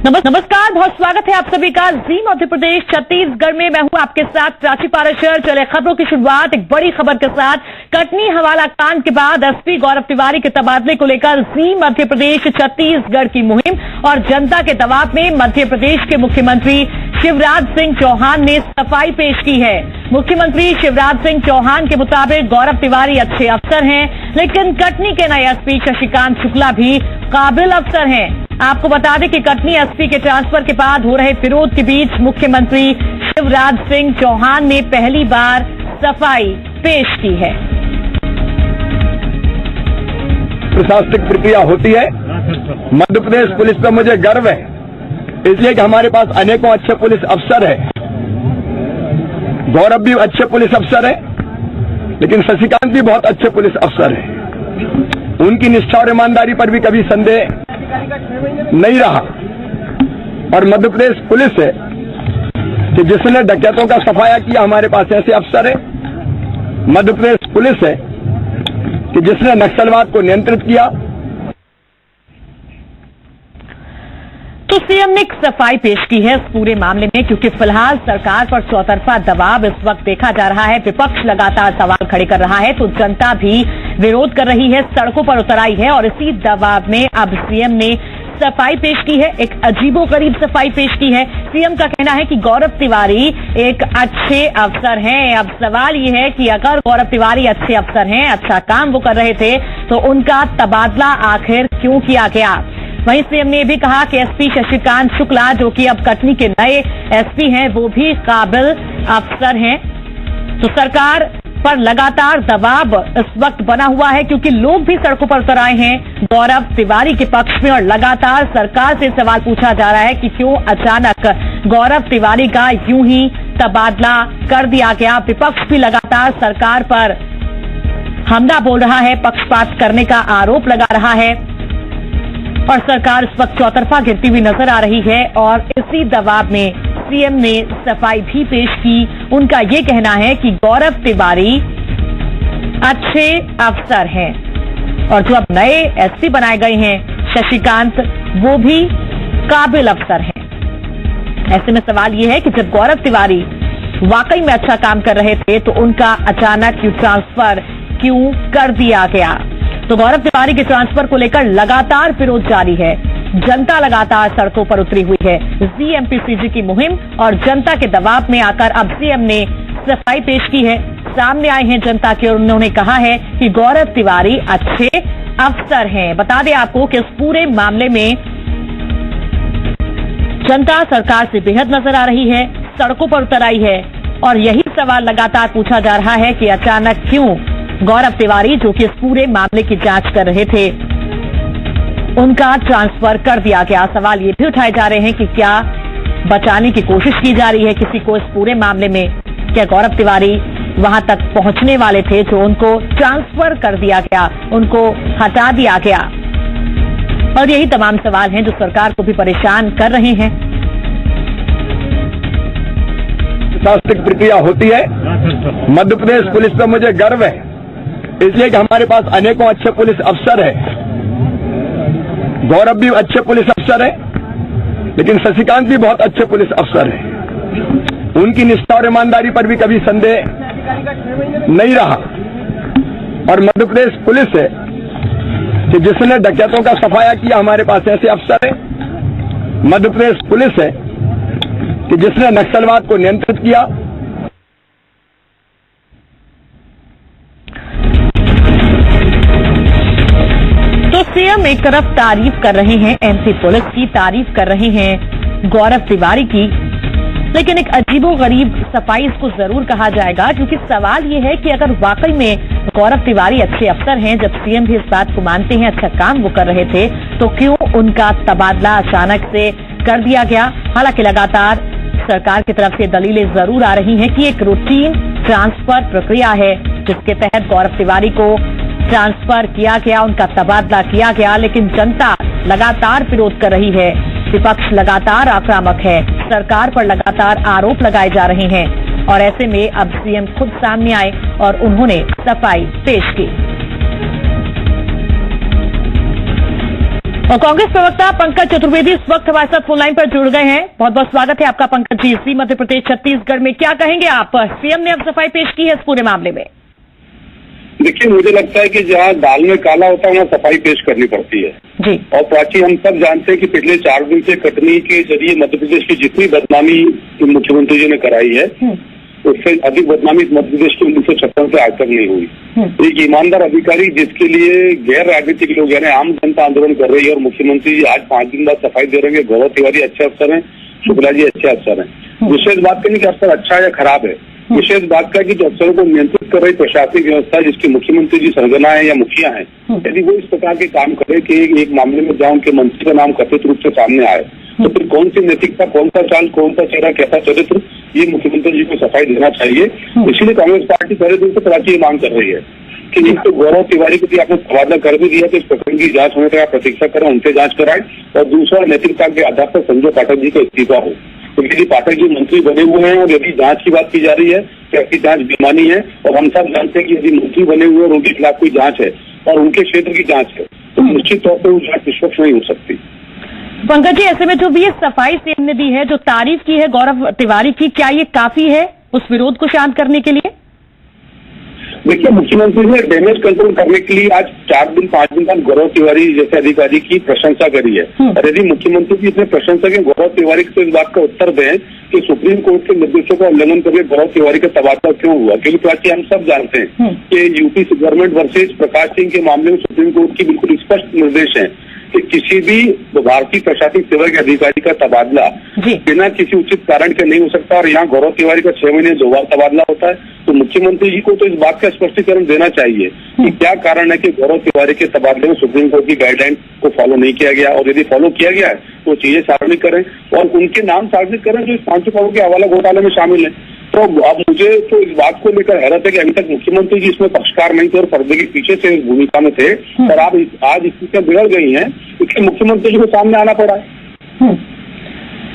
नमस्कार, बहुत स्वागत है आप सभी का जी मध्य प्रदेश छत्तीसगढ़ में। मैं हूं आपके साथ प्राची पाराशर। चले खबरों की शुरुआत एक बड़ी खबर के साथ। कटनी हवाला कांड के बाद एसपी गौरव तिवारी के तबादले को लेकर जी मध्य प्रदेश छत्तीसगढ़ की मुहिम और जनता के दबाव में मध्य प्रदेश के मुख्यमंत्री शिवराज सिंह चौहान ने सफाई पेश की है। मुख्यमंत्री शिवराज सिंह चौहान के मुताबिक गौरव तिवारी अच्छे अफसर हैं, लेकिन कटनी के नए एसपी शशिकांत शुक्ला भी काबिल अफसर हैं। आपको बता दें कि कटनी एसपी के ट्रांसफर के बाद हो रहे विरोध के बीच मुख्यमंत्री शिवराज सिंह चौहान ने पहली बार सफाई पेश की है। प्रशासनिक प्रक्रिया होती है। मध्य प्रदेश पुलिस पर मुझे गर्व है, इसलिए कि हमारे पास अनेकों अच्छे पुलिस अफसर हैं। गौरव भी अच्छे पुलिस अफसर है, लेकिन शशिकांत भी बहुत अच्छे पुलिस अफसर हैं। उनकी निष्ठा और ईमानदारी पर भी कभी संदेह नहीं रहा। और मध्य प्रदेश पुलिस है कि जिसने डकैतों का सफाया किया, हमारे पास ऐसे अफसर है। मध्य प्रदेश पुलिस है कि जिसने नक्सलवाद को नियंत्रित किया। तो सीएम ने एक सफाई पेश की है इस पूरे मामले में, क्योंकि फिलहाल सरकार पर चौतरफा दबाव इस वक्त देखा जा रहा है। विपक्ष लगातार सवाल खड़े कर रहा है, तो जनता भी विरोध कर रही है, सड़कों पर उतर आई है। और इसी दबाव में अब सीएम ने सफाई पेश की है, एक अजीबोगरीब सफाई पेश की है। सीएम का कहना है कि गौरव तिवारी एक अच्छे अफसर हैं। अब सवाल ये है कि अगर गौरव तिवारी अच्छे अफसर हैं, अच्छा काम वो कर रहे थे, तो उनका तबादला आखिर क्यों किया गया। वहीं सीएम ने भी कहा कि एसपी शशिकांत शुक्ला, जो कि अब कटनी के नए एसपी हैं, वो भी काबिल अफसर हैं। तो सरकार पर लगातार दबाव इस वक्त बना हुआ है, क्योंकि लोग भी सड़कों पर उतर आए हैं गौरव तिवारी के पक्ष में। और लगातार सरकार से सवाल पूछा जा रहा है कि क्यों अचानक गौरव तिवारी का यूं ही तबादला कर दिया गया। विपक्ष भी लगातार सरकार पर हमला बोल रहा है, पक्षपात करने का आरोप लगा रहा है, और सरकार इस वक्त चौतरफा गिरती हुई नजर आ रही है। और इसी दबाव में सीएम ने सफाई भी पेश की। उनका ये कहना है कि गौरव तिवारी अच्छे अफसर हैं, और जो अब नए एसपी बनाए गए हैं शशिकांत, वो भी काबिल अफसर हैं। ऐसे में सवाल ये है कि जब गौरव तिवारी वाकई में अच्छा काम कर रहे थे, तो उनका अचानक ट्रांसफर क्यों कर दिया गया। तो गौरव तिवारी के ट्रांसफर को लेकर लगातार विरोध जारी है। जनता लगातार सड़कों पर उतरी हुई है। जीएमपीसीजी की मुहिम और जनता के दबाव में आकर अब सीएम ने सफाई पेश की है। सामने आए हैं जनता के, और उन्होंने कहा है कि गौरव तिवारी अच्छे अफसर हैं। बता दें आपको कि इस पूरे मामले में जनता सरकार से बेहद नजर आ रही है, सड़कों पर उतर आई है, और यही सवाल लगातार पूछा जा रहा है कि अचानक क्यों गौरव तिवारी, जो कि इस पूरे मामले की जांच कर रहे थे, उनका ट्रांसफर कर दिया गया। सवाल ये भी उठाए जा रहे हैं कि क्या बचाने की कोशिश की जा रही है किसी को इस पूरे मामले में। क्या गौरव तिवारी वहां तक पहुंचने वाले थे, जो उनको ट्रांसफर कर दिया गया, उनको हटा दिया गया। और यही तमाम सवाल हैं जो सरकार को भी परेशान कर रहे हैं। प्रशासनिक प्रक्रिया होती है। मध्य प्रदेश पुलिस पर मुझे गर्व है, इसलिए कि हमारे पास अनेकों अच्छे पुलिस अफसर हैं। गौरव भी अच्छे पुलिस अफसर है, लेकिन शशिकांत भी बहुत अच्छे पुलिस अफसर हैं। उनकी निष्ठा और ईमानदारी पर भी कभी संदेह नहीं रहा। और मध्य प्रदेश पुलिस है कि जिसने डकैतों का सफाया किया, हमारे पास ऐसे अफसर है। मध्य प्रदेश पुलिस है कि जिसने नक्सलवाद को नियंत्रित किया। तो सीएम एक तरफ तारीफ कर रहे हैं एमपी पुलिस की, तारीफ कर रहे हैं गौरव तिवारी की, लेकिन एक अजीबोगरीब सफाई इसको जरूर कहा जाएगा। क्योंकि सवाल ये है कि अगर वाकई में गौरव तिवारी अच्छे अफसर हैं, जब सीएम भी इस बात को मानते हैं, अच्छा काम वो कर रहे थे, तो क्यों उनका तबादला अचानक से कर दिया गया। हालांकि लगातार सरकार की तरफ से दलीलें जरूर आ रही हैं कि एक रूटीन ट्रांसफर प्रक्रिया है, जिसके तहत गौरव तिवारी को ट्रांसफर किया गया, उनका तबादला किया गया। लेकिन जनता लगातार विरोध कर रही है, विपक्ष लगातार आक्रामक है, सरकार पर लगातार आरोप लगाए जा रहे हैं। और ऐसे में अब सीएम खुद सामने आए और उन्होंने सफाई पेश की। और कांग्रेस प्रवक्ता पंकज चतुर्वेदी इस वक्त हमारे साथ फोन लाइन पर जुड़ गए हैं। बहुत बहुत स्वागत है आपका पंकज जी। इसी मध्य प्रदेश छत्तीसगढ़ में क्या कहेंगे आप? सीएम ने अब सफाई पेश की है इस पूरे मामले में। देखिए, मुझे लगता है कि जहाँ दाल में काला होता है वहाँ सफाई पेश करनी पड़ती है जी। और प्राची, हम सब जानते हैं कि पिछले 4 दिन से कटनी के जरिए मध्य प्रदेश की जितनी बदनामी मुख्यमंत्री जी ने कराई है उससे अधिक बदनामी मध्य प्रदेश के 1956 से आज तक नहीं हुई। एक ईमानदार अधिकारी जिसके लिए गैर राजनीतिक लोग यानी आम जनता आंदोलन कर रही है और मुख्यमंत्री जी आज 5 दिन बाद सफाई दे रहे हैं। गौरव तिवारी अच्छे अफसर हैं, शुक्ला जी अच्छे अफसर हैं। विशेष बात नहीं कि अफसर अच्छा है या खराब है, विशेष बात का कि जो अफसरों को नियंत्रित कर रही प्रशासनिक व्यवस्था जिसकी मुख्यमंत्री जी सरगना है या मुखिया है, यदि वो इस प्रकार के काम करे कि एक मामले में जहाँ उनके मंत्री का नाम कथित रूप से सामने आए तो फिर कौन सी नैतिकता, कौन सा चाल, कौन सा चेहरा, कैसा चरित्र, ये मुख्यमंत्री जी को सफाई देना चाहिए। इसीलिए कांग्रेस पार्टी पहले दिन से प्राची मांग कर रही है कि एक तो गौरव तिवारी को भी आपने तबादला कर भी दिया तो इस प्रकरण की जांच होने तक प्रतीक्षा करें, उनसे जांच कराएं। और दूसरा, नैतिकता के आधार पर संजय पाठक जी का इस्तीफा हो। तो यदि पाठक जी मंत्री बने हुए हैं और यदि जांच की बात की जा रही है तो ऐसी जांच बेमानी है और हम सब जानते हैं कि यदि मंत्री बने हुए और उनके खिलाफ कोई जांच है और उनके क्षेत्र की जांच है तो निश्चित तौर पर वो जांच निष्पक्ष नहीं हो सकती। पंकज जी, ऐसे में जो भी ये सफाई सीएम ने दी है, जो तारीफ की है गौरव तिवारी की, क्या ये काफी है उस विरोध को शांत करने के लिए? देखिए, मुख्यमंत्री ने डैमेज कंट्रोल करने के लिए आज 4 दिन 5 दिन बाद गौरव तिवारी जैसे अधिकारी की प्रशंसा करी है। और यदि मुख्यमंत्री जी इतने प्रशंसा के गौरव तिवारी को इस बात का उत्तर दें कि सुप्रीम कोर्ट के निर्देशों का उल्लंघन करके गौरव तिवारी का तबादला क्यों हुआ, क्योंकि प्राची हम सब जानते हैं कि UP government versus Prakash Singh के मामले में सुप्रीम कोर्ट की बिल्कुल स्पष्ट निर्देश है कि किसी भी भारतीय प्रशासनिक सेवा के अधिकारी का तबादला बिना किसी उचित कारण के नहीं हो सकता। और यहाँ गौरव तिवारी का 6 महीने 2 बार तबादला होता है। तो मुख्यमंत्री जी को तो इस बात का स्पष्टीकरण देना चाहिए कि क्या कारण है कि गौरव तिवारी के तबादले में सुप्रीम कोर्ट की गाइडलाइन को फॉलो नहीं किया गया, और यदि फॉलो किया गया है तो चीजें सार्वजनिक करें और उनके नाम सार्वजनिक करें जो इस 500 करोड़ के हवाला घोटाले में शामिल है। तो अब मुझे तो इस बात को लेकर हैरत है कि अभी तक मुख्यमंत्री जी इसमें पक्षकार नहीं थे और पर्दे के पीछे से इस भूमिका में थे और आप आज स्थितियां बिगड़ गई हैं, इसलिए मुख्यमंत्री जी को सामने आना पड़ा है।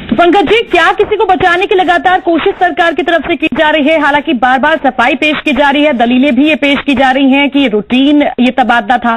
तो पंकज जी, क्या किसी को बचाने की लगातार कोशिश सरकार की तरफ से की जा रही है? हालांकि बार बार सफाई पेश की जा रही है, दलीलें भी ये पेश की जा रही हैं कि रूटीन ये तबादला था।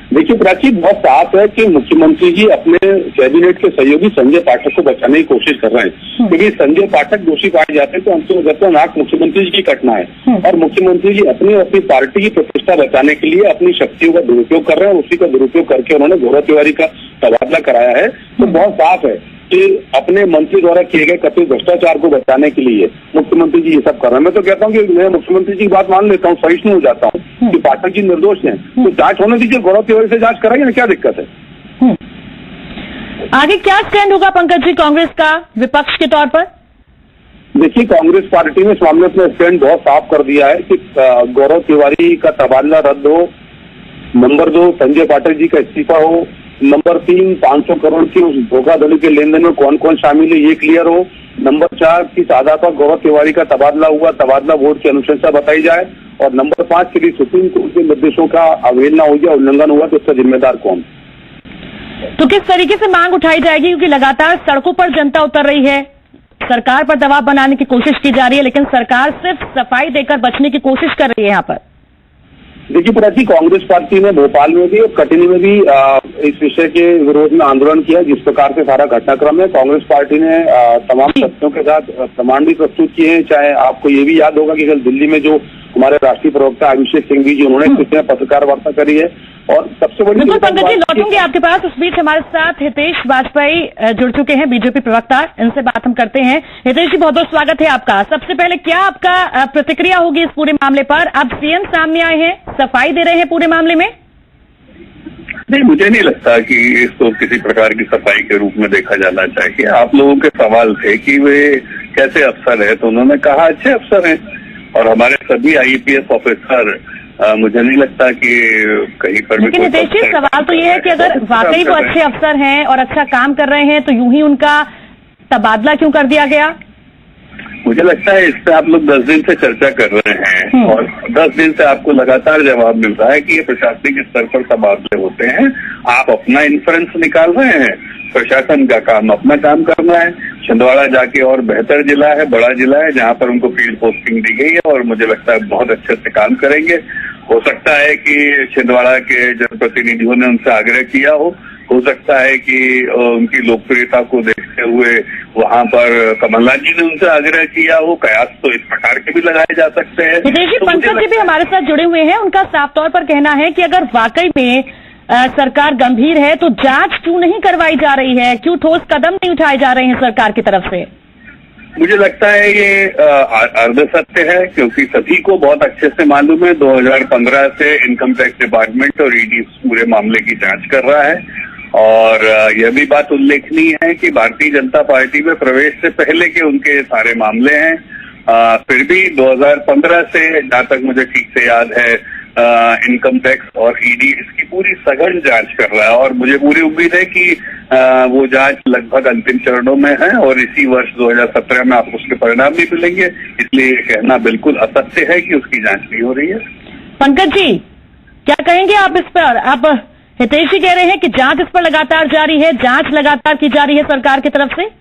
देखिए प्राची, बहुत साफ है कि मुख्यमंत्री जी अपने कैबिनेट के सहयोगी संजय पाठक को बचाने की कोशिश कर रहे हैं, क्योंकि संजय पाठक दोषी पाए जाते हैं तो अंतिम नाक मुख्यमंत्री जी की कटना है। और मुख्यमंत्री जी अपनी पार्टी की प्रतिष्ठा बचाने के लिए अपनी शक्तियों का दुरुपयोग कर रहे हैं और उसी का दुरुपयोग करके उन्होंने गौरव तिवारी का तबादला कराया है। तो बहुत साफ है कि अपने मंत्री द्वारा किए गए कथित भ्रष्टाचार को बचाने के लिए मुख्यमंत्री जी ये सब कर रहे हैं। मैं तो कहता हूँ कि मैं मुख्यमंत्री जी की बात मान लेता हूँ, सहिष्णु हो जाता हूँ कि पाठक जी निर्दोष हैं, तो जांच होने दीजिए, गौरव तिवारी से जांच कराइए ना, क्या दिक्कत है? आगे क्या स्टैंड होगा पंकज जी कांग्रेस का विपक्ष के तौर पर? देखिए, कांग्रेस पार्टी ने इस मामले में स्टैंड बहुत साफ कर दिया है कि गौरव तिवारी का तबादला रद्द हो, नंबर 2 संजय पाठक जी का इस्तीफा हो, नंबर 3 500 करोड़ की उस धोखाधड़ी के लेन देन में कौन कौन शामिल है ये क्लियर हो, नंबर 4 किस आधार पर गौरव तिवारी का तबादला हुआ, तबादला बोर्ड की अनुशंसा बताई जाए, और नंबर 5 यदि सुप्रीम कोर्ट के निर्देशों का अवहेलना हो गया, उल्लंघन हुआ तो इसका जिम्मेदार कौन? तो किस तरीके से मांग उठाई जाएगी, क्योंकि लगातार सड़कों पर जनता उतर रही है, सरकार पर दबाव बनाने की कोशिश की जा रही है, लेकिन सरकार सिर्फ सफाई देकर बचने की कोशिश कर रही है यहाँ पर। देखिए प्राची, कांग्रेस पार्टी ने भोपाल में भी और कटनी में भी इस विषय के विरोध में आंदोलन किया। जिस प्रकार से सारा घटनाक्रम है, कांग्रेस पार्टी ने तमाम तथ्यों के साथ प्रमाण भी प्रस्तुत किए हैं। चाहे आपको ये भी याद होगा कि कल दिल्ली में जो हमारे राष्ट्रीय प्रवक्ता अभिषेक सिंह जी उन्होंने पत्रकार वार्ता करी है। और सबसे बड़ी बिल्कुल पंकज जी, लौटूंगे आपके पास। उस बीच हमारे साथ हितेश वाजपेयी जुड़ चुके हैं, बीजेपी प्रवक्ता, इनसे बात हम करते हैं। हितेश जी, बहुत बहुत स्वागत है आपका। सबसे पहले क्या आपका प्रतिक्रिया होगी इस पूरे मामले पर? अब सीएम सामने आए हैं, सफाई दे रहे हैं पूरे मामले में। नहीं, मुझे नहीं लगता कि इसको किसी प्रकार की सफाई के रूप में देखा जाना चाहिए। आप लोगों के सवाल थे कि वे कैसे अफसर है, तो उन्होंने कहा अच्छे अफसर हैं, और हमारे सभी IAPS ऑफिसर मुझे नहीं लगता कि कहीं पर भी। लेकिन हितेश जी, सवाल तो ये है कि अगर वाकई वो अच्छे अफसर हैं और अच्छा काम कर रहे हैं तो यूं ही उनका तबादला क्यों कर दिया गया? मुझे लगता है इस पे आप लोग 10 दिन से चर्चा कर रहे हैं और 10 दिन से आपको लगातार जवाब मिल रहा है कि ये प्रशासनिक स्तर पर तबादले होते हैं। आप अपना इन्फ्रेंस निकाल रहे हैं, प्रशासन का काम अपना काम करना है। छिंदवाड़ा जाके और बेहतर जिला है, बड़ा जिला है, जहां पर उनको फील्ड पोस्टिंग दी गई है और मुझे लगता है बहुत अच्छे से काम करेंगे। हो सकता है कि छिंदवाड़ा के जनप्रतिनिधियों ने उनसे आग्रह किया हो सकता है कि उनकी लोकप्रियता को देखते हुए वहां पर कमलनाथ जी ने उनसे आग्रह किया हो। कयास तो इस प्रकार के भी लगाए जा सकते हैं। हितेश जी, पंकज जी भी हमारे साथ जुड़े हुए हैं। उनका साफ तौर पर कहना है कि अगर वाकई में सरकार गंभीर है तो जांच क्यों नहीं करवाई जा रही है, क्यों ठोस कदम नहीं उठाए जा रहे हैं सरकार की तरफ से? मुझे लगता है ये अर्ध सत्य है, क्योंकि सभी को बहुत अच्छे से मालूम है 2015 से इनकम टैक्स डिपार्टमेंट और ईडी पूरे मामले की जांच कर रहा है। और यह भी बात उल्लेखनीय है कि भारतीय जनता पार्टी में प्रवेश से पहले के उनके सारे मामले हैं। फिर भी 2015 से, जहां तक मुझे ठीक से याद है, इनकम टैक्स और ईडी इसकी पूरी सघन जांच कर रहा है। और मुझे पूरी उम्मीद है कि वो जांच लगभग अंतिम चरणों में है और इसी वर्ष 2017 में आपको उसके परिणाम भी मिलेंगे। इसलिए ये कहना बिल्कुल असत्य है कि उसकी जांच नहीं हो रही है। पंकज जी, क्या कहेंगे आप इस पर? आप हितेश जी कह रहे हैं कि जांच इस पर लगातार जारी है, जांच लगातार की जा रही है सरकार की तरफ से।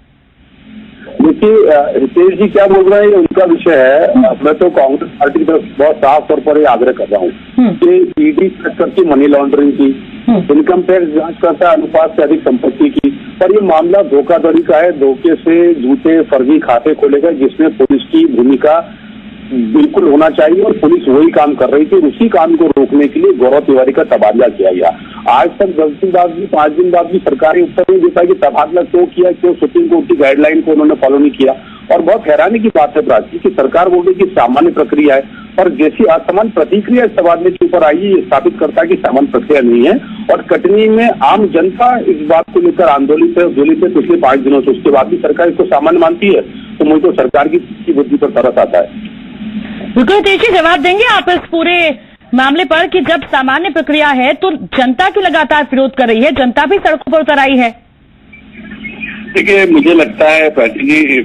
देखिए, हितेश जी क्या बोल रहे हैं उनका विषय है। मैं तो कांग्रेस पार्टी की तरफ बहुत साफ तौर पर आग्रह कर रहा हूँ कि ईडी करती मनी लॉन्ड्रिंग की, इनकम टैक्स जांच करता अनुपात से अधिक संपत्ति की, पर ये मामला धोखाधड़ी का है। धोखे से झूठे फर्जी खाते खोलेगा, जिसमें पुलिस की भूमिका बिल्कुल होना चाहिए और पुलिस वही काम कर रही थी। उसी काम को रोकने के लिए गौरव तिवारी का तबादला किया गया। आज तक 10 दिन बाद भी, 5 दिन बाद भी सरकारी उत्तर नहीं देता कि तबादला क्यों किया, क्यों सुप्रीम कोर्ट की गाइडलाइन को उन्होंने फॉलो नहीं किया। और बहुत हैरानी की बात है प्राची कि सरकार बोल रही कि सामान्य प्रक्रिया है, और जैसी असामान्य प्रतिक्रिया इस तबादले के ऊपर आई है, ये स्थापित करता है कि सामान्य प्रक्रिया नहीं है। और कटनी में आम जनता इस बात को लेकर आंदोलित है पिछले 5 दिनों से। उसके बाद भी सरकार इसको सामान्य मानती है, तो मुझे तो सरकार की बुद्धि पर तरस आता है। बिल्कुल हितेश जी, जवाब देंगे आप इस पूरे मामले पर कि जब सामान्य प्रक्रिया है तो जनता क्यों लगातार विरोध कर रही है, जनता भी सड़कों पर उतर आई है? देखिए, मुझे लगता है प्राची जी,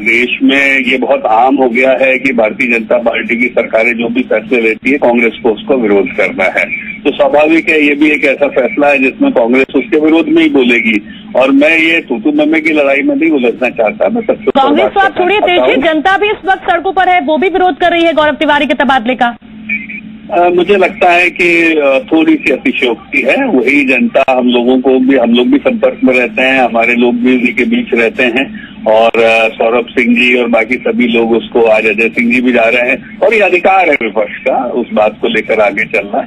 देश में ये बहुत आम हो गया है कि भारतीय जनता पार्टी की सरकारें जो भी फैसले लेती है कांग्रेस को उसको विरोध करना है। तो स्वाभाविक है ये भी एक ऐसा फैसला है जिसमें कांग्रेस उसके विरोध में ही बोलेगी। और मैं ये तूतू मम्मे की लड़ाई में नहीं उलझना चाहता। मैं कांग्रेस तो आप छोड़िए हितेश जी, जनता भी इस वक्त सड़कों पर है, वो भी विरोध कर रही है गौरव तिवारी के तबादले का। मुझे लगता है कि थोड़ी सी अतिशयोक्ति है। वही जनता हम लोग भी संपर्क में रहते हैं, हमारे लोग भी उन्हीं के बीच रहते हैं। और सौरभ सिंह जी और बाकी सभी लोग उसको, आज अजय सिंह जी भी जा रहे हैं, और ये अधिकार है विपक्ष का उस बात को लेकर आगे चलना।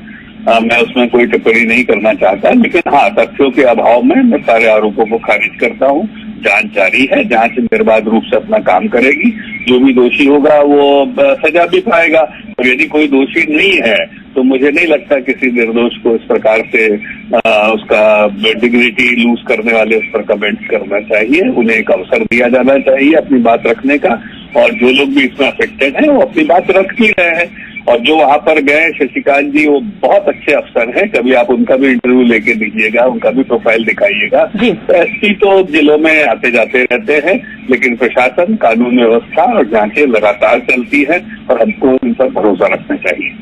मैं उसमें कोई टिप्पणी नहीं करना चाहता, लेकिन हाँ, तथ्यों के अभाव में मैं सारे आरोपों को खारिज करता हूँ। जांच जारी है, जांच निर्बाध रूप से अपना काम करेगी। जो भी दोषी होगा वो सजा भी पाएगा, और यदि कोई दोषी नहीं है तो मुझे नहीं लगता किसी निर्दोष को इस प्रकार से उसका डिग्निटी लूज करने वाले उस पर कमेंट करना चाहिए। उन्हें एक अवसर दिया जाना चाहिए अपनी बात रखने का, और जो लोग भी इसमें अफेक्टेड हैं वो अपनी बात रख ही रहे हैं। और जो वहां पर गए शशिकांत जी, वो बहुत अच्छे अफसर हैं, कभी आप उनका भी इंटरव्यू लेके दीजिएगा, उनका भी प्रोफाइल दिखाइएगा। तो एसपी तो जिलों में आते जाते रहते हैं, लेकिन प्रशासन, कानून व्यवस्था और जांचें लगातार चलती है और हमको उन पर भरोसा रखना चाहिए।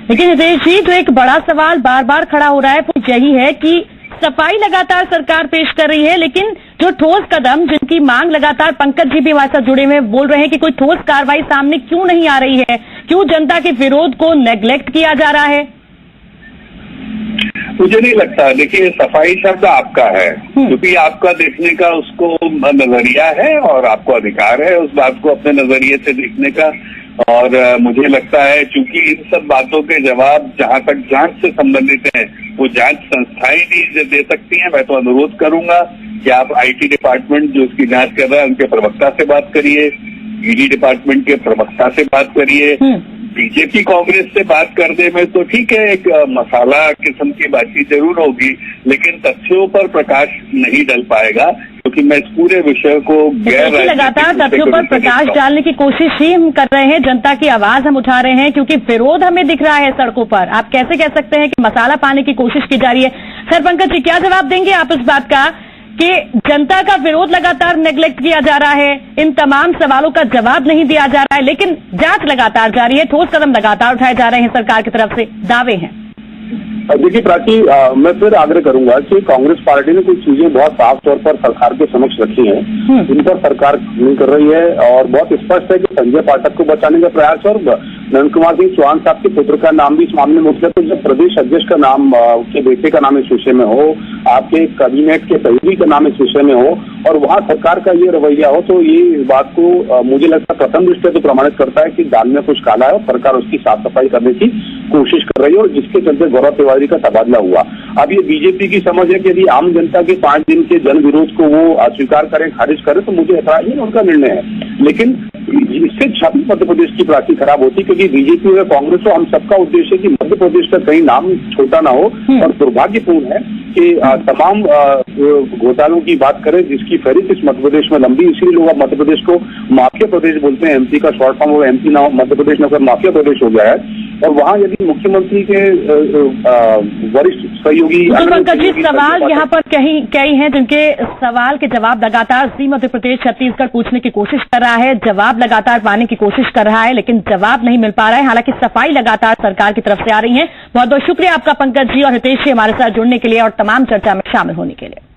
लेकिन हितेश जी, जो एक बड़ा सवाल बार बार खड़ा हो रहा है वो यही है कि सफाई लगातार सरकार पेश कर रही है, लेकिन जो ठोस कदम, जिनकी मांग लगातार, पंकज जी भी हमारे साथ जुड़े हुए बोल रहे हैं कि कोई ठोस कार्रवाई सामने क्यों नहीं आ रही है, क्यों जनता के विरोध को नेग्लेक्ट किया जा रहा है? मुझे नहीं लगता। देखिए, सफाई शब्द आपका है, क्योंकि आपका देखने का उसको नजरिया है और आपको अधिकार है उस बात को अपने नजरिए से देखने का। और मुझे लगता है चूंकि इन सब बातों के जवाब जहां तक जांच से संबंधित है वो जांच संस्थाएं भी दे सकती हैं। मैं तो अनुरोध करूंगा कि आप आईटी डिपार्टमेंट जो इसकी जांच कर रहा है उनके प्रवक्ता से बात करिए, ईडी डिपार्टमेंट के प्रवक्ता से बात करिए। बीजेपी कांग्रेस से बात करने में तो ठीक है, एक मसाला किस्म की बातचीत जरूर होगी, लेकिन तथ्यों पर प्रकाश नहीं डल पाएगा, क्योंकि मैं इस पूरे विषय को लगातार तथ्यों पर प्रकाश डालने की कोशिश ही हम कर रहे हैं, जनता की आवाज हम उठा रहे हैं, क्योंकि विरोध हमें दिख रहा है सड़कों पर। आप कैसे कह सकते हैं कि मसाला पाने की कोशिश की जा रही है? सर पंकज जी, क्या जवाब देंगे आप इस बात का कि जनता का विरोध लगातार नेग्लेक्ट किया जा रहा है, इन तमाम सवालों का जवाब नहीं दिया जा रहा है, लेकिन जांच लगातार जारी है, ठोस कदम लगातार उठाए जा रहे हैं सरकार की तरफ से, दावे हैं? देखिए प्राची, मैं फिर आग्रह करूंगा कि कांग्रेस पार्टी ने कुछ चीजें बहुत साफ तौर पर सरकार के समक्ष रखी हैं, जिन पर सरकार नहीं कर रही है। और बहुत स्पष्ट है कि संजय पाठक को बचाने का प्रयास और नंद कुमार सिंह चौहान साहब के पुत्र का नाम भी इस मामले में उठा, तो जब प्रदेश अध्यक्ष का नाम, उसके बेटे का नाम इस विषय में हो, आपके कैबिनेट के सहयोगी का नाम इस विषय में हो और वहां सरकार का ये रवैया हो, तो ये इस बात को मुझे लगता है प्रथम दृष्टया तो प्रमाणित करता है कि दाल में कुछ काला है और सरकार उसकी साफ सफाई करने की कोशिश कर रही है और जिसके चलते गौरव तिवारी का तबादला हुआ। अब ये बीजेपी की समझ है कि यदि आम जनता के 5 दिन के जन विरोध को वो अस्वीकार करें, खारिज करें, तो मुझे ऐतराज नहीं, उनका निर्णय है। लेकिन इससे छवि मध्य प्रदेश की प्राची खराब होती, क्योंकि बीजेपी और कांग्रेस हो, हम सबका उद्देश्य है कि मध्य प्रदेश का कहीं नाम छोटा ना हो। और दुर्भाग्यपूर्ण है कि तमाम घोटालों की बात करें जिसकी फहरिस्त इस मध्य प्रदेश में लंबी, इसीलिए लोग अब मध्य प्रदेश को माफिया प्रदेश बोलते हैं। एमपी का शॉर्ट फॉर्म हो, एमपी ना मध्य प्रदेश नगर माफिया प्रदेश हो गया है। और वहां यदि मुख्यमंत्री के वरिष्ठ सहयोगी, तो पंकज जी, सवाल यहाँ पर कई हैं जिनके सवाल के जवाब लगातार सी मध्य प्रदेश छत्तीसगढ़ पूछने की कोशिश कर रहा है, जवाब लगातार पाने की कोशिश कर रहा है, लेकिन जवाब नहीं मिल पा रहा है। हालांकि सफाई लगातार सरकार की तरफ से आ रही है। बहुत बहुत शुक्रिया आपका पंकज जी और हितेश जी हमारे साथ जुड़ने के लिए और तमाम चर्चा में शामिल होने के लिए।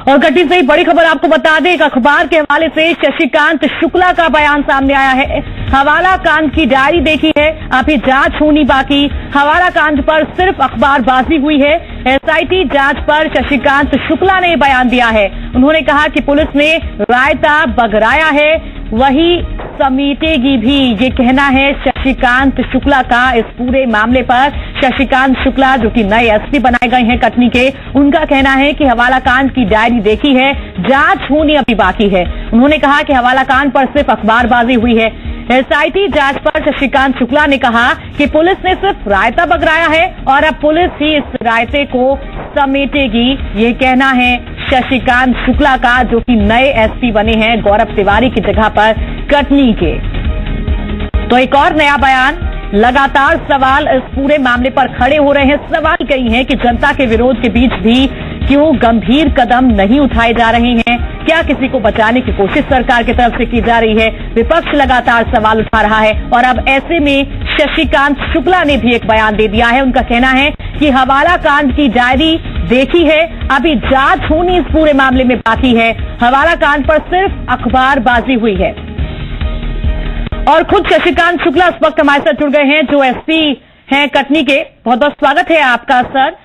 और कटनी से बड़ी खबर आपको बता दें, एक अखबार के हवाले से शशिकांत शुक्ला का बयान सामने आया है। हवाला कांड की डायरी देखी है, अभी जांच होनी बाकी। हवाला कांड पर सिर्फ अखबारबाजी हुई है। एसआईटी जांच पर शशिकांत शुक्ला ने बयान दिया है। उन्होंने कहा कि पुलिस ने रायता बगराया है, वही समेटेगी भी, ये कहना है शशिकांत शुक्ला का। इस पूरे मामले पर शशिकांत शुक्ला, जो कि नए एसपी बनाए गए हैं कटनी के, उनका कहना है कि हवाला कांड की डायरी देखी है, जांच होनी अभी बाकी है। उन्होंने कहा कि हवाला कांड पर सिर्फ अखबारबाजी हुई है। एसआईटी जांच पर शशिकांत शुक्ला ने कहा कि पुलिस ने सिर्फ रायता बगराया है और अब पुलिस ही इस रायते को समेटेगी, ये कहना है शशिकांत शुक्ला का, जो कि नए एसपी बने हैं गौरव तिवारी की जगह पर कटनी के। तो एक और नया बयान, लगातार सवाल इस पूरे मामले पर खड़े हो रहे हैं। सवाल कई हैं कि जनता के विरोध के बीच भी क्यों गंभीर कदम नहीं उठाए जा रहे हैं, क्या किसी को बचाने की कोशिश सरकार की तरफ से की जा रही है। विपक्ष लगातार सवाल उठा रहा है और अब ऐसे में शशिकांत शुक्ला ने भी एक बयान दे दिया है। उनका कहना है कि हवाला कांड की डायरी देखी है, अभी जांच होनी इस पूरे मामले में बाकी है। हवाला कांड पर सिर्फ अखबारबाजी हुई है। और खुद शशिकांत शुक्ला इस वक्त हमारे साथ जुड़ गए हैं, जो एसपी हैं कटनी के। बहुत बहुत स्वागत है आपका सर।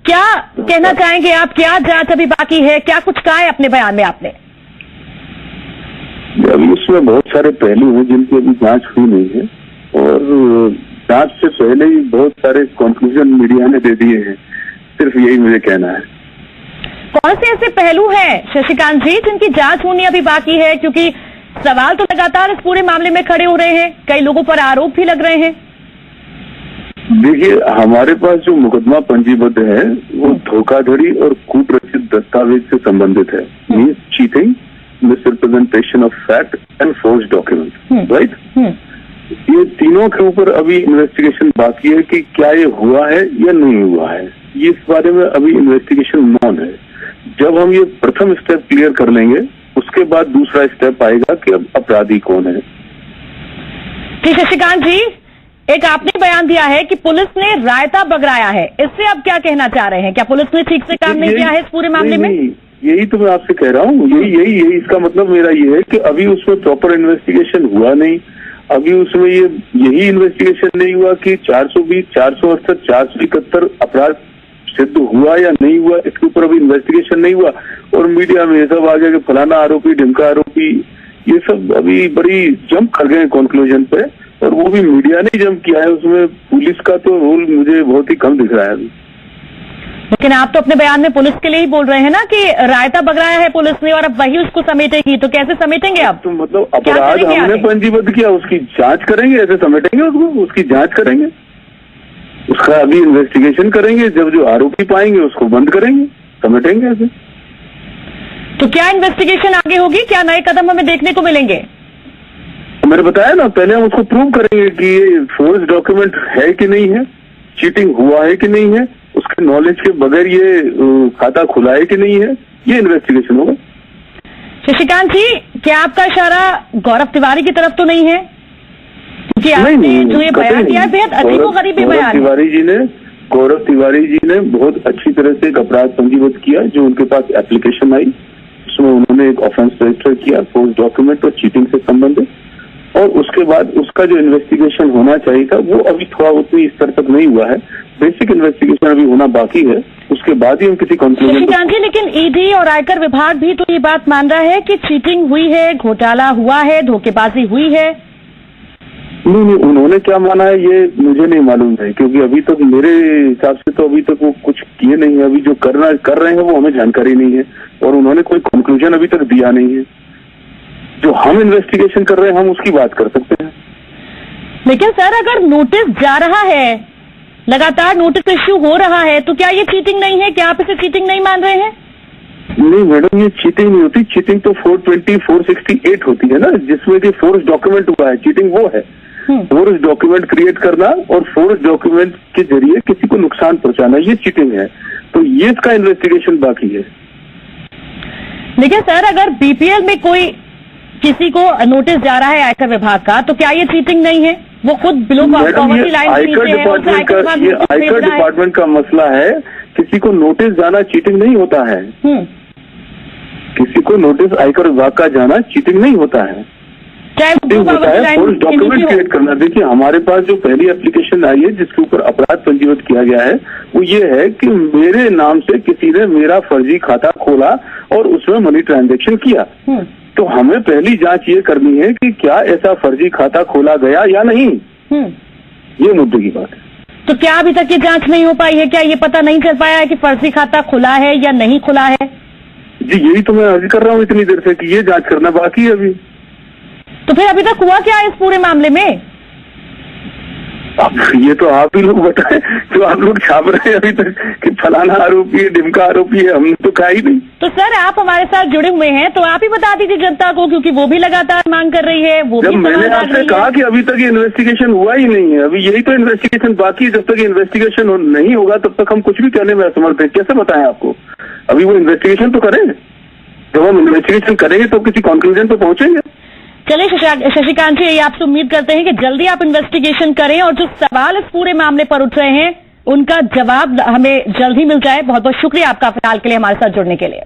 क्या कहना चाहेंगे आप, क्या जांच अभी बाकी है, क्या कुछ कहा है अपने बयान में आपने? अभी इसमें बहुत सारे पहलू हैं जिनकी अभी जांच हुई नहीं है और जांच से पहले ही बहुत सारे कंक्लूजन मीडिया ने दे दिए हैं। सिर्फ यही मुझे कहना है। कौन से ऐसे पहलू हैं शशिकांत जी जिनकी जांच होनी अभी बाकी है? क्योंकि सवाल तो लगातार इस पूरे मामले में खड़े हो रहे हैं, कई लोगों पर आरोप भी लग रहे हैं। देखिए, हमारे पास जो मुकदमा पंजीबद्ध है वो धोखाधड़ी और कूटरचित दस्तावेज से संबंधित है। Means cheating, misrepresentation of fact and forge document, right. ये तीनों के ऊपर अभी इन्वेस्टिगेशन बाकी है कि क्या ये हुआ है या नहीं हुआ है। ये इस बारे में अभी इन्वेस्टिगेशन नॉन है। जब हम ये प्रथम स्टेप क्लियर कर लेंगे, उसके बाद दूसरा स्टेप आएगा कि अब अपराधी कौन है। ठीक, शशिकांत जी, एक आपने बयान दिया है कि पुलिस ने रायता बगराया है, इससे आप क्या कहना चाह रहे हैं? क्या पुलिस ने ठीक से काम नहीं किया है इस पूरे मामले में? यही तो मैं आपसे कह रहा हूँ। यही इसका मतलब मेरा ये है कि अभी उसमें प्रॉपर इन्वेस्टिगेशन हुआ नहीं। अभी उसमें यही इन्वेस्टिगेशन नहीं हुआ कि 420, 468, 471 अपराध सिद्ध हुआ या नहीं हुआ, इसके ऊपर अभी इन्वेस्टिगेशन नहीं हुआ। और मीडिया में ये सब आ गया कि फलाना आरोपी, ढिमका आरोपी, ये सब अभी बड़ी जंप कर गए कंक्लूजन पे। और वो भी मीडिया ने जंप किया है, उसमें पुलिस का तो रोल मुझे बहुत ही कम दिख रहा है अभी। लेकिन आप तो अपने बयान में पुलिस के लिए ही बोल रहे हैं ना कि रायता बगराया है पुलिस ने और अब वही उसको समेटेगी, तो कैसे समेटेंगे आप? तो मतलब अपराध हमने पंजीबद्ध किया, उसकी जांच करेंगे, ऐसे समेटेंगे उसको? उसकी जांच करेंगे, उसका अभी इन्वेस्टिगेशन करेंगे, जब जो आरोपी पाएंगे उसको बंद करेंगे, समेटेंगे ऐसे। तो क्या इन्वेस्टिगेशन आगे होगी, क्या नए कदम हमें देखने को मिलेंगे? मैंने बताया ना, पहले हम उसको प्रूव करेंगे कि ये फोर्ज डॉक्यूमेंट है कि नहीं है, चीटिंग हुआ है कि नहीं है, उसके नॉलेज के बगैर ये खाता खुला है कि नहीं है, ये इन्वेस्टिगेशन होगा। शशिकांत जी, क्या आपका इशारा गौरव तिवारी की तरफ तो नहीं है? क्योंकि आपने जो ये बयान दिया है बेहद अजीबोगरीबी बयान है। गौरव तिवारी जी ने बहुत अच्छी तरह से एक अपराध पंजीबद्ध किया, जो उनके पास एप्लीकेशन आई, उसमें उन्होंने एक ऑफेंस रजिस्टर किया फोर्ज डॉक्यूमेंट और चीटिंग से संबंधित। और उसके बाद उसका जो इन्वेस्टिगेशन होना चाहिए था वो अभी थोड़ा उतनी स्तर तक नहीं हुआ है। बेसिक इन्वेस्टिगेशन अभी होना बाकी है, उसके बाद ही हम किसी कंक्लूजन। शशिकांत जी, लेकिन ईडी और आयकर विभाग भी तो ये बात मान रहा है कि चीटिंग हुई है, घोटाला हुआ है, धोखेबाजी हुई है। नहीं, उन्होंने क्या माना है ये मुझे नहीं मालूम है, क्योंकि अभी तक मेरे हिसाब से तो अभी तक वो कुछ किए नहीं है। अभी जो कर रहे हैं वो हमें जानकारी नहीं है और उन्होंने कोई कंक्लूजन अभी तक दिया नहीं है। जो हम इन्वेस्टिगेशन कर रहे हैं हम उसकी बात कर सकते हैं। लेकिन सर, अगर नोटिस जा रहा है, लगातार नोटिस इश्यू हो रहा है, तो क्या ये चीटिंग नहीं है? क्या आप इसे चीटिंग नहीं मान रहे हैं? नहीं मैडम, ये चीटिंग नहीं होती। चीटिंग तो 420, 468 होती है ना, जिसमें कि फोर्स डॉक्यूमेंट हुआ है। चीटिंग वो है फोर्स डॉक्यूमेंट क्रिएट करना और फोर्स डॉक्यूमेंट के जरिए किसी को नुकसान पहुंचाना, ये चीटिंग है। तो ये इसका इन्वेस्टिगेशन बाकी है। लेकिन सर, अगर बीपीएल में कोई किसी को नोटिस जा रहा है आयकर विभाग का, तो क्या ये चीटिंग नहीं है? वो खुद बिलो पॉवर्टी लाइन के नीचे है, आयकर डिपार्टमेंट का मसला है। किसी को नोटिस जाना चीटिंग नहीं होता है। किसी को नोटिस आयकर विभाग का जाना चीटिंग नहीं होता है। चीटिंग होता है फोर्स डॉक्यूमेंट क्रिएट करना। देखिए, हमारे पास जो पहली एप्लीकेशन आई है जिसके ऊपर अपराध पंजीबद्ध किया गया है वो ये है कि मेरे नाम से किसी ने मेरा फर्जी खाता खोला और उसमें मनी ट्रांजैक्शन किया। तो हमें पहली जांच ये करनी है कि क्या ऐसा फर्जी खाता खोला गया या नहीं। ये मुद्दे की बात है। तो क्या अभी तक ये जांच नहीं हो पाई है? क्या ये पता नहीं चल पाया है कि फर्जी खाता खुला है या नहीं खुला है? जी, यही तो मैं अर्ज कर रहा हूँ इतनी देर से कि ये जांच करना बाकी है अभी। तो फिर अभी तक हुआ क्या है इस पूरे मामले में? अब ये तो आप ही लोग बताएं, जो आप लोग छाप रहे हैं अभी तक कि फलाना आरोपी है, ढिमका आरोपी है, हमने तो कहा ही नहीं। तो सर, आप हमारे साथ जुड़े हुए हैं तो आप ही बता दीजिए जनता को, क्योंकि वो भी लगातार मांग कर रही है। वो जब मैंने आपसे कहा कि अभी तक ये इन्वेस्टिगेशन हुआ ही नहीं है, अभी यही तो इन्वेस्टिगेशन बाकी है। जब तक इन्वेस्टिगेशन नहीं होगा तब तक हम कुछ भी कहने में असमर्थ हैं। कैसे बताएं आपको? अभी वो इन्वेस्टिगेशन तो करें। जब हम इन्वेस्टिगेशन करेंगे तो किसी कंक्लूजन पे पहुंचेंगे। चलिए शशिकांत जी, आपसे उम्मीद करते हैं कि जल्दी आप इन्वेस्टिगेशन करें और जो सवाल इस पूरे मामले पर उठ रहे हैं उनका जवाब हमें जल्द ही मिल जाए। बहुत बहुत शुक्रिया आपका फिलहाल के लिए हमारे साथ जुड़ने के लिए।